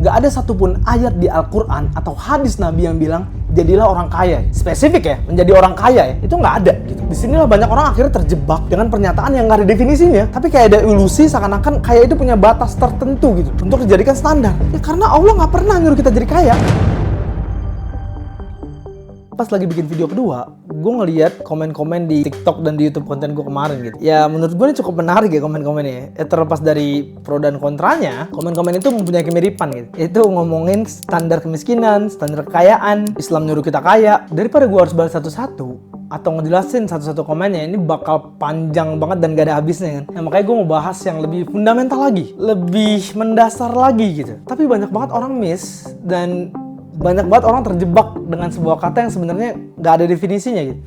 Gak ada satupun ayat di Al-Quran atau hadis Nabi yang bilang jadilah orang kaya. Spesifik ya, menjadi orang kaya ya, itu nggak ada gitu. Disinilah banyak orang akhirnya terjebak dengan pernyataan yang nggak ada definisinya. Tapi kayak ada ilusi seakan-akan kaya itu punya batas tertentu gitu untuk dijadikan standar. Ya karena Allah nggak pernah nyuruh kita jadi kaya. Pas lagi bikin video kedua, gue ngeliat komen-komen di TikTok dan di YouTube konten gue kemarin gitu. Ya menurut gue ini cukup menarik ya komen-komennya. Terlepas dari pro dan kontranya, komen-komen itu mempunyai kemiripan gitu. Itu ngomongin standar kemiskinan, standar kekayaan, Islam nyuruh kita kaya. Daripada gue harus balas satu-satu atau ngejelasin satu-satu komennya, ini bakal panjang banget dan gak ada habisnya kan. Nah, makanya gue mau bahas yang lebih fundamental lagi, lebih mendasar lagi gitu. Tapi banyak banget orang miss dan banyak banget orang terjebak dengan sebuah kata yang sebenarnya nggak ada definisinya gitu,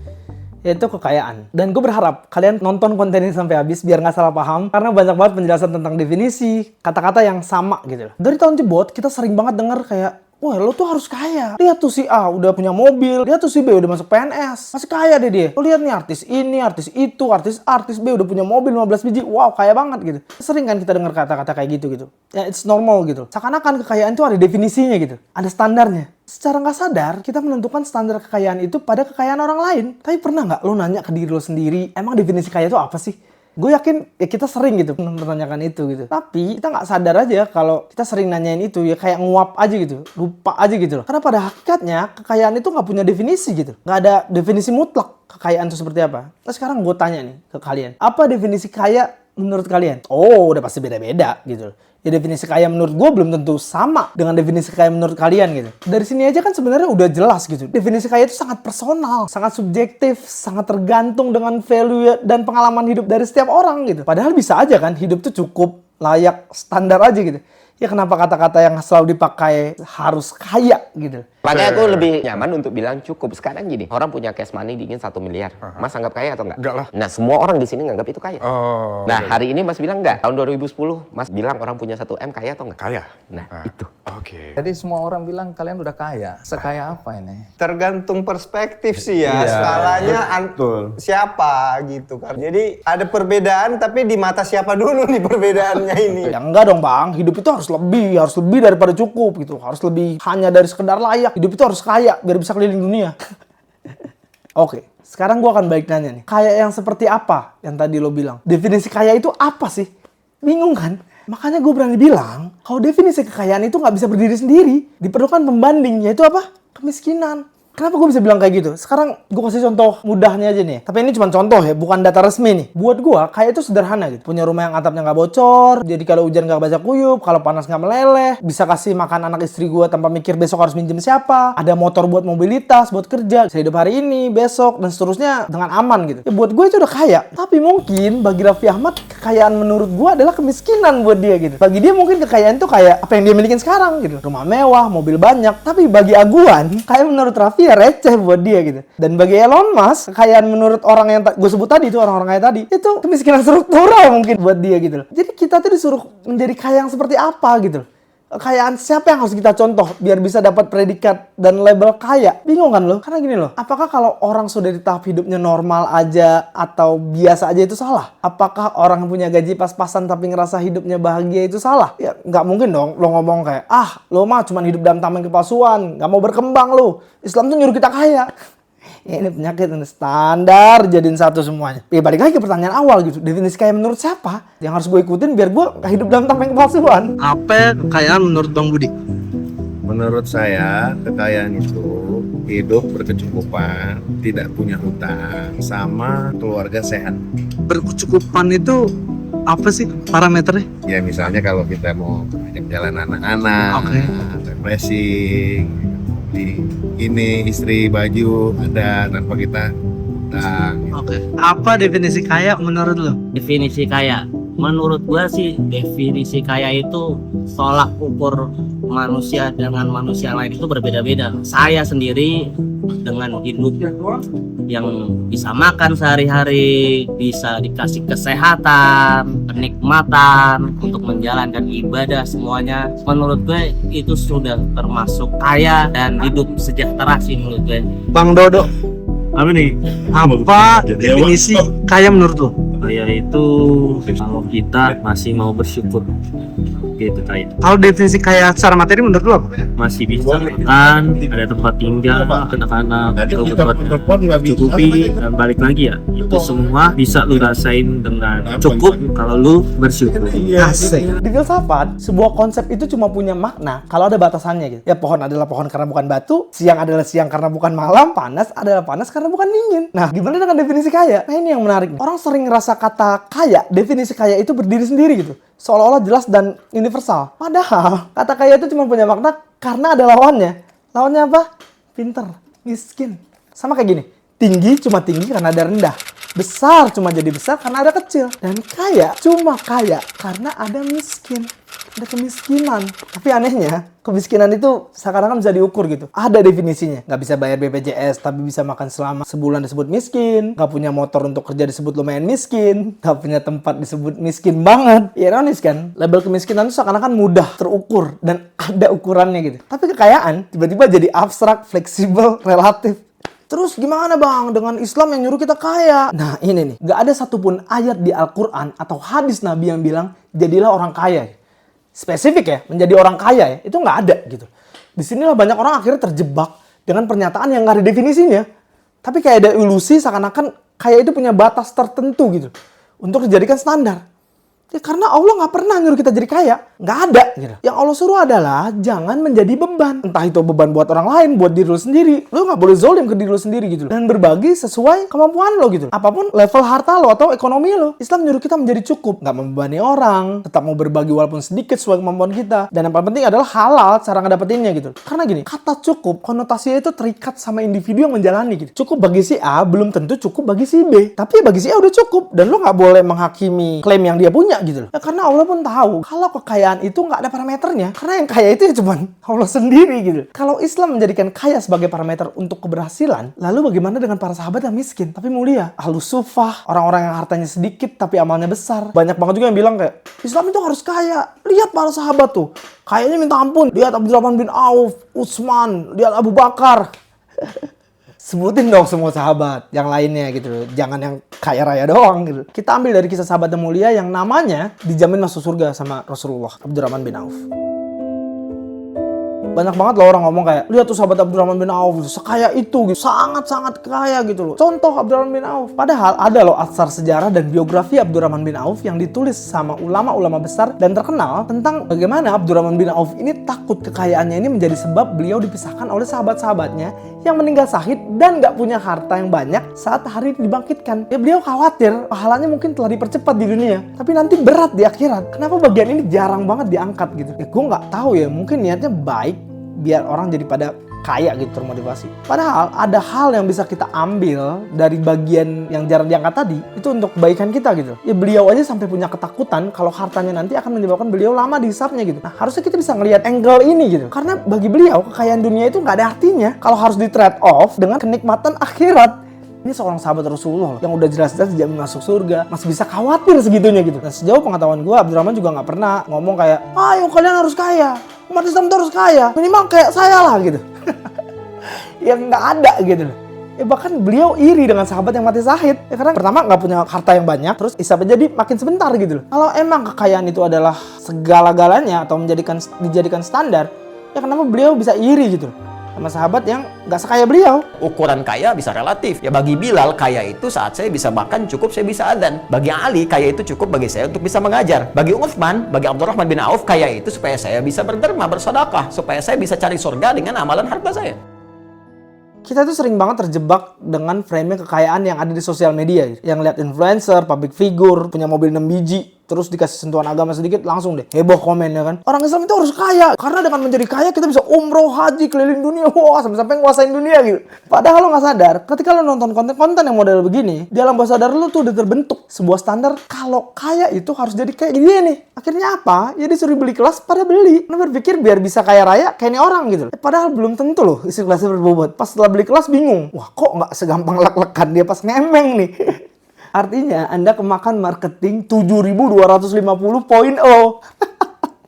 yaitu kekayaan. Dan gue berharap kalian nonton konten ini sampai habis biar nggak salah paham, karena banyak banget penjelasan tentang definisi kata-kata yang sama gitu. Dari tahun jebot kita sering banget denger kayak, wah lo tuh harus kaya. Lihat tuh si A udah punya mobil, lihat tuh si B udah masuk PNS, masih kaya deh dia. Lo lihat nih artis ini, artis itu, artis A, artis B udah punya mobil 15 biji, wow kaya banget gitu. Sering kan kita dengar kata-kata kayak gitu. Ya it's normal gitu. Seakan-akan kekayaan itu ada definisinya gitu, ada standarnya. Secara nggak sadar kita menentukan standar kekayaan itu pada kekayaan orang lain. Tapi pernah nggak lo nanya ke diri lo sendiri, emang definisi kaya itu apa sih? Gue yakin ya kita sering gitu mempertanyakan itu gitu. Tapi kita nggak sadar aja kalau kita sering nanyain itu ya kayak nguap aja gitu, lupa aja gitu loh. Karena pada hakikatnya kekayaan itu nggak punya definisi gitu, nggak ada definisi mutlak kekayaan itu seperti apa. Nah sekarang gue tanya nih ke kalian, apa definisi kaya menurut kalian? Oh udah pasti beda-beda gitu loh. Ya definisi kaya menurut gue belum tentu sama dengan definisi kaya menurut kalian gitu. Dari sini aja kan sebenarnya udah jelas gitu. Definisi kaya itu sangat personal, sangat subjektif, sangat tergantung dengan value dan pengalaman hidup dari setiap orang gitu. Padahal bisa aja kan hidup tuh cukup layak standar aja gitu. Ya kenapa kata-kata yang selalu dipakai harus kaya gitu. Makanya aku lebih nyaman untuk bilang cukup. Sekarang gini, orang punya cash money dingin 1 miliar. Mas anggap kaya atau enggak? Enggak lah. Nah semua orang di sini nganggap itu kaya. Nah Okay. hari ini Mas bilang enggak. Tahun 2010 Mas bilang orang punya 1 M kaya atau enggak? Kaya. Nah itu. Oke. Jadi semua orang bilang kalian udah kaya. Sekaya apa ini? Tergantung perspektif sih ya, Iya, skalanya betul. siapa gitu kan. Jadi ada perbedaan tapi di mata siapa dulu nih perbedaannya ini. Ya enggak dong bang, hidup itu harus lebih daripada cukup gitu. Harus lebih hanya dari sekedar layak. Hidup itu harus kaya biar bisa keliling dunia. Oke, sekarang gua akan balik nanya nih. Kaya yang seperti apa yang tadi lo bilang? Definisi kaya itu apa sih? Bingung kan? Makanya gue berani bilang, kalau definisi kekayaan itu nggak bisa berdiri sendiri. Diperlukan pembanding, yaitu apa? Kemiskinan. Kenapa gue bisa bilang kayak gitu? Sekarang gue kasih contoh mudahnya aja nih. Tapi ini cuma contoh ya, bukan data resmi nih. Buat gue, kaya itu sederhana gitu. Punya rumah yang atapnya nggak bocor, jadi kalau hujan nggak baca kuyup, kalau panas nggak meleleh, bisa kasih makan anak istri gue tanpa mikir besok harus minjem siapa. Ada motor buat mobilitas, buat kerja, bisa hidup hari ini, besok, dan seterusnya dengan aman gitu. Ya buat gue itu udah kaya. Tapi mungkin bagi Raffi Ahmad, kekayaan menurut gue adalah kemiskinan buat dia gitu. Bagi dia mungkin kekayaan itu kayak apa yang dia milikin sekarang gitu. Rumah mewah, mobil banyak. Tapi bagi Aguan, kayak menurut Raffi ya receh buat dia gitu. Dan bagi Elon Musk, kekayaan menurut orang yang gue sebut tadi itu orang-orang kaya tadi, itu kemiskinan struktural mungkin buat dia gitu loh. Jadi kita tuh disuruh menjadi kaya yang seperti apa gitu loh. Kekayaan siapa yang harus kita contoh biar bisa dapat predikat dan label kaya? Bingung kan lo? Karena gini loh, apakah kalau orang sudah di tahap hidupnya normal aja atau biasa aja itu salah? Apakah orang yang punya gaji pas-pasan tapi ngerasa hidupnya bahagia itu salah? Ya nggak mungkin dong lo ngomong kayak, lo mah cuma hidup dalam tameng kepalsuan, nggak mau berkembang lo. Islam tuh nyuruh kita kaya. Ya ini penyakit standar jadiin satu semuanya. Ya balik lagi ke pertanyaan awal gitu. Definisi kaya menurut siapa? Yang harus gue ikutin biar gue gak hidup dalam tameng kepalsuan. Apa kekayaan menurut Bang Budi? Menurut saya, kekayaan itu hidup berkecukupan, tidak punya hutang, sama keluarga sehat. Berkecukupan itu apa sih parameternya? Ya misalnya kalau kita mau ajak jalan anak-anak, refreshing, di ini istri baju ada tanpa kita hutang. Apa definisi kaya menurut lo? Definisi kaya menurut gua sih, definisi kaya itu tolak ukur manusia dengan manusia lain itu berbeda-beda. Saya sendiri dengan hidup yang bisa makan sehari-hari, bisa dikasih kesehatan, kenikmatan untuk menjalankan ibadah, semuanya menurut gue itu sudah termasuk kaya dan hidup sejahtera sih menurut gue. Bang Dodo, Apa nih? apa definisi kaya menurut lo? Kaya itu kalau kita masih mau bersyukur. gitu kaya. Kalau definisi kaya secara materi menurut lu apa? Masih bisa makan, ada tempat tinggal, anak-anak, Telepon nggak bisa. cukupi, dan balik lagi ya. Itu semua bisa lu rasain dengan cukup kalau lu bersyukur. Asik. Di filsafat, sebuah konsep itu cuma punya makna kalau ada batasannya gitu. Ya pohon adalah pohon karena bukan batu, siang adalah siang karena bukan malam, panas adalah panas karena bukan dingin. Nah, gimana dengan definisi kaya? Nah, ini yang menarik. Orang sering ngerasa kata kaya, definisi kaya itu berdiri sendiri gitu. Seolah-olah jelas dan universal. Padahal, kata kaya itu cuma punya makna karena ada lawannya. Lawannya apa? Pinter, miskin. Sama kayak gini. Tinggi cuma tinggi karena ada rendah. Besar cuma jadi besar karena ada kecil. Dan kaya cuma kaya karena ada miskin. Ada kemiskinan. Tapi anehnya, kemiskinan itu seakan-akan bisa diukur gitu. Ada definisinya. Nggak bisa bayar BPJS, tapi bisa makan selama sebulan disebut miskin. Nggak punya motor untuk kerja disebut lumayan miskin. Nggak punya tempat disebut miskin banget. Ironis kan? Label kemiskinan itu seakan-akan mudah terukur. Dan ada ukurannya gitu. Tapi kekayaan tiba-tiba jadi abstrak, fleksibel, relatif. Terus gimana bang dengan Islam yang nyuruh kita kaya? Nah ini nih, nggak ada satupun ayat di Al-Quran atau hadis Nabi yang bilang jadilah orang kaya. Spesifik ya, menjadi orang kaya ya, itu nggak ada gitu. Disinilah banyak orang akhirnya terjebak dengan pernyataan yang nggak ada definisinya. Tapi kayak ada ilusi seakan-akan kaya itu punya batas tertentu gitu. Untuk dijadikan standar. Ya karena Allah nggak pernah nyuruh kita jadi kaya. Nggak ada gitu. Yang Allah suruh adalah jangan menjadi beban. Entah itu beban buat orang lain, buat diri lu sendiri. Lu nggak boleh zolim ke diri lu sendiri gitu. Dan berbagi sesuai kemampuan lo gitu. Apapun level harta lo atau ekonomi lo. Islam nyuruh kita menjadi cukup. Nggak membebani orang. Tetap mau berbagi walaupun sedikit sesuai kemampuan kita. Dan yang paling penting adalah halal cara ngedapetinnya gitu. Karena gini, kata cukup konotasinya itu terikat sama individu yang menjalani gitu. Cukup bagi si A belum tentu cukup bagi si B. Tapi bagi si A udah cukup. Dan lo nggak boleh menghakimi klaim yang dia punya gitu. Ya karena Allah pun tahu kalau kekayaan itu nggak ada parameternya. Karena yang kaya itu ya cuman Allah sendiri gitu. Kalau Islam menjadikan kaya sebagai parameter untuk keberhasilan, lalu bagaimana dengan para sahabat yang miskin tapi mulia? Ahlus sufah, orang-orang yang hartanya sedikit tapi amalnya besar. Banyak banget juga yang bilang kayak Islam itu harus kaya. Lihat para sahabat tuh, kayaknya minta ampun. Lihat Abdurrahman bin Auf, Utsman, lihat Abu Bakar. Sebutin dong semua sahabat yang lainnya gitu. Jangan yang kaya raya doang gitu. Kita ambil dari kisah sahabat yang mulia yang namanya dijamin masuk surga sama Rasulullah, Abdurrahman bin Auf. Banyak banget loh orang ngomong kayak, lihat tuh sahabat Abdurrahman bin Auf gitu, sekaya itu gitu, sangat-sangat kaya gitu loh. Contoh Abdurrahman bin Auf. Padahal ada loh asar sejarah dan biografi Abdurrahman bin Auf yang ditulis sama ulama-ulama besar dan terkenal tentang bagaimana Abdurrahman bin Auf ini takut kekayaannya ini menjadi sebab beliau dipisahkan oleh sahabat-sahabatnya yang meninggal syahid dan gak punya harta yang banyak saat hari dibangkitkan. Ya beliau khawatir pahalanya mungkin telah dipercepat di dunia, tapi nanti berat di akhirat. Kenapa bagian ini jarang banget diangkat gitu? Ya gue gak tahu ya, mungkin niatnya baik biar orang jadi pada kaya gitu, termotivasi. Padahal ada hal yang bisa kita ambil dari bagian yang jarang diangkat tadi, itu untuk kebaikan kita gitu. Ya beliau aja sampai punya ketakutan kalau hartanya nanti akan menyebabkan beliau lama dihisapnya gitu. Nah harusnya kita bisa ngelihat angle ini gitu. Karena bagi beliau kekayaan dunia itu nggak ada artinya kalau harus di trade off dengan kenikmatan akhirat. Ini seorang sahabat Rasulullah yang udah jelas-jelas dijamin masuk surga, masih bisa khawatir segitunya gitu. Dan sejauh pengetahuan gue, Abdurrahman juga nggak pernah ngomong kayak, ayo kalian harus kaya, umat Islam tuh harus kaya, minimal kayak saya lah gitu. Yang nggak ada gitu loh. Ya bahkan beliau iri dengan sahabat yang mati syahid. Ya karena pertama nggak punya harta yang banyak, terus hisapnya jadi makin sebentar gitu loh. Kalau emang kekayaan itu adalah segala-galanya atau dijadikan standar, ya kenapa beliau bisa iri gitu loh sama sahabat yang nggak sekaya beliau? Ukuran kaya bisa relatif. Ya bagi Bilal, kaya itu saat saya bisa makan cukup saya bisa adzan. Bagi Ali, kaya itu cukup bagi saya untuk bisa mengajar. Bagi Utsman, bagi Abdurrahman bin Auf, kaya itu supaya saya bisa berderma, bersedekah, supaya saya bisa cari surga dengan amalan harta saya. Kita tuh sering banget terjebak dengan framing kekayaan yang ada di sosial media. Yang lihat influencer, public figure, punya mobil 6 biji, terus dikasih sentuhan agama sedikit, langsung deh heboh komennya kan. Orang Islam itu harus kaya, karena dengan menjadi kaya kita bisa umroh, haji, keliling dunia, wah sampai-sampai nguasain dunia gitu. Padahal lo gak sadar, ketika lo nonton konten-konten yang model begini, di alam bawah sadar lo tuh udah terbentuk sebuah standar kalau kaya itu harus jadi kayak gini nih. Akhirnya apa? Ya disuruh beli kelas, pada beli. Karena berpikir biar bisa kaya raya kayak ini orang gitu. Padahal belum tentu loh isi kelasnya berbobot. Pas setelah beli kelas bingung, wah kok gak segampang lek-lekan dia pas ngemeng nih. Artinya Anda kemakan marketing 7.250.0.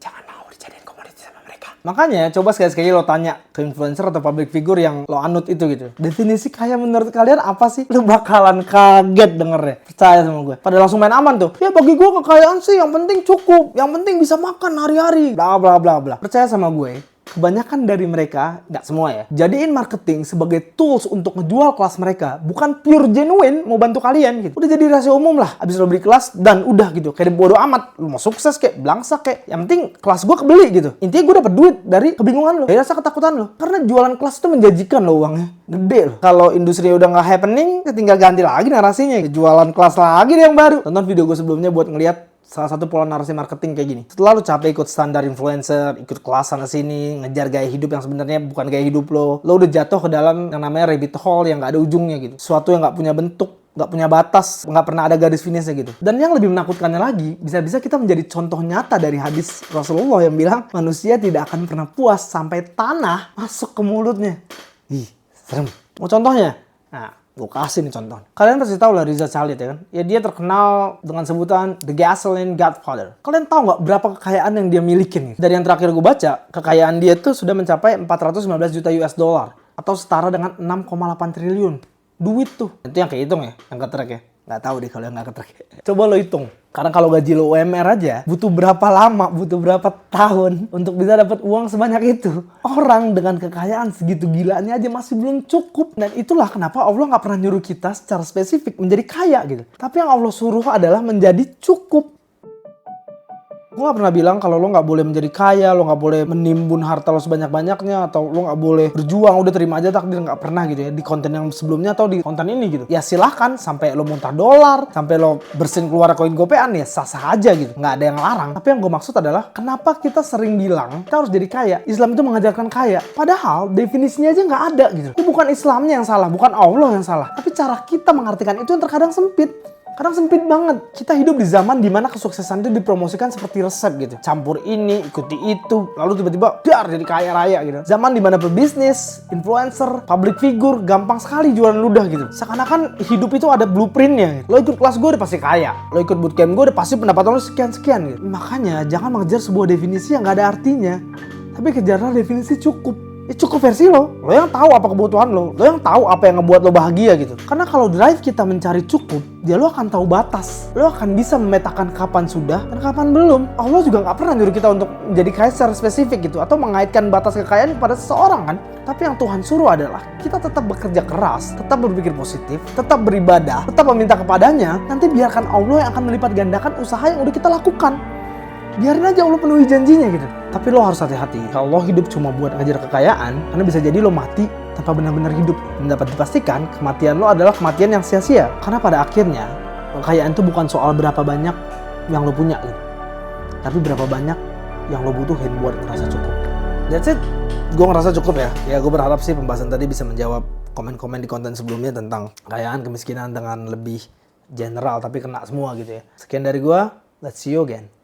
Jangan mau dijadiin komoditi sama mereka. Makanya coba sekali-sekali lo tanya ke influencer atau public figure yang lo anut itu gitu. Definisi kaya menurut kalian apa sih? Lo bakalan kaget dengernya. Percaya sama gue. Pada langsung main aman tuh. Ya bagi gue kekayaan sih yang penting cukup. Yang penting bisa makan hari-hari. Bla bla bla bla. Percaya sama gue. Kebanyakan dari mereka, nggak semua ya, jadiin marketing sebagai tools untuk ngejual kelas mereka. Bukan pure genuine mau bantu kalian gitu. Udah jadi rahasia umum lah. Abis lo beli kelas dan udah gitu. Kayak bodo amat. Lo mau sukses kayak belangsak kayak. Yang penting kelas gue kebeli gitu. Intinya gue dapet duit dari kebingungan lo. Dari rasa ketakutan lo. Karena jualan kelas itu menjanjikan lo uangnya. Gede loh. Kalau industri udah nggak happening, ya tinggal ganti lagi narasinya. Jualan kelas lagi deh yang baru. Tonton video gue sebelumnya buat ngeliat salah satu pola narasi marketing kayak gini. Setelah lu capek ikut standar influencer, ikut kelas sana sini, ngejar gaya hidup yang sebenarnya bukan gaya hidup lo udah jatuh ke dalam yang namanya rabbit hole yang nggak ada ujungnya gitu. Sesuatu yang nggak punya bentuk, nggak punya batas, nggak pernah ada garis finishnya gitu. Dan yang lebih menakutkannya lagi, bisa-bisa kita menjadi contoh nyata dari hadis Rasulullah yang bilang manusia tidak akan pernah puas sampai tanah masuk ke mulutnya. Ih, serem. Mau contohnya? Nah, gue kasih nih contoh. Kalian pasti tahu lah Riza Khalid ya kan? Ya dia terkenal dengan sebutan The Gasoline Godfather. Kalian tahu nggak berapa kekayaan yang dia milikin? Dari yang terakhir gue baca, kekayaan dia tuh sudah mencapai 415 juta US dollar atau setara dengan 6,8 triliun. Duit tuh. Itu yang kehitung ya, yang ketrek ya. Nggak tahu deh kalau yang nggak ketrek. Coba lo hitung. Karena kalau gaji lo UMR aja, butuh berapa lama, butuh berapa tahun untuk bisa dapat uang sebanyak itu. Orang dengan kekayaan segitu gilanya aja masih belum cukup. Dan itulah kenapa Allah nggak pernah nyuruh kita secara spesifik menjadi kaya gitu. Tapi yang Allah suruh adalah menjadi cukup. Gue gak pernah bilang kalau lo gak boleh menjadi kaya, lo gak boleh menimbun harta lo sebanyak-banyaknya, atau lo gak boleh berjuang, udah terima aja takdir, gak pernah gitu ya. Di konten yang sebelumnya atau di konten ini gitu. Ya silahkan, sampai lo muntah dolar, sampai lo bersin keluar koin gopean, ya sah-sah aja gitu. Gak ada yang larang. Tapi yang gue maksud adalah, kenapa kita sering bilang kita harus jadi kaya? Islam itu mengajarkan kaya. Padahal definisinya aja gak ada gitu. Itu bukan Islamnya yang salah, bukan Allah yang salah. Tapi cara kita mengartikan itu yang terkadang sempit. Kadang sempit banget. Kita hidup di zaman dimana kesuksesan itu dipromosikan seperti resep gitu. Campur ini, ikuti itu, lalu tiba-tiba dar jadi kaya raya gitu. Zaman dimana pebisnis, influencer, public figure gampang sekali jualan ludah gitu. Seakan-akan hidup itu ada blueprintnya gitu. Lo ikut kelas gue udah pasti kaya. Lo ikut bootcamp gue udah pasti pendapatan lo sekian-sekian gitu. Makanya jangan mengejar sebuah definisi yang gak ada artinya. Tapi kejarlah definisi cukup. Ya cukup versi lo yang tahu apa kebutuhan lo yang tahu apa yang ngebuat lo bahagia gitu. Karena kalau drive kita mencari cukup, ya lo akan tahu batas. Lo akan bisa memetakan kapan sudah dan kapan belum. Allah juga nggak pernah nyuruh kita untuk menjadi kaya secara spesifik gitu atau mengaitkan batas kekayaan kepada seseorang kan. Tapi yang Tuhan suruh adalah kita tetap bekerja keras, tetap berpikir positif, tetap beribadah, tetap meminta kepadanya. Nanti biarkan Allah yang akan melipat gandakan usaha yang udah kita lakukan. Biarin aja Allah penuhi janjinya gitu. Tapi lo harus hati-hati. Kalau lo hidup cuma buat ngejar kekayaan, karena bisa jadi lo mati tanpa benar-benar hidup. Dan dapat dipastikan, kematian lo adalah kematian yang sia-sia. Karena pada akhirnya, kekayaan itu bukan soal berapa banyak yang lo punya gitu. Tapi berapa banyak yang lo butuhin buat ngerasa cukup. That's it. Gue ngerasa cukup ya. Ya gue berharap sih pembahasan tadi bisa menjawab komen-komen di konten sebelumnya tentang kekayaan, kemiskinan dengan lebih general. Tapi kena semua gitu ya. Sekian dari gue. Let's see you again.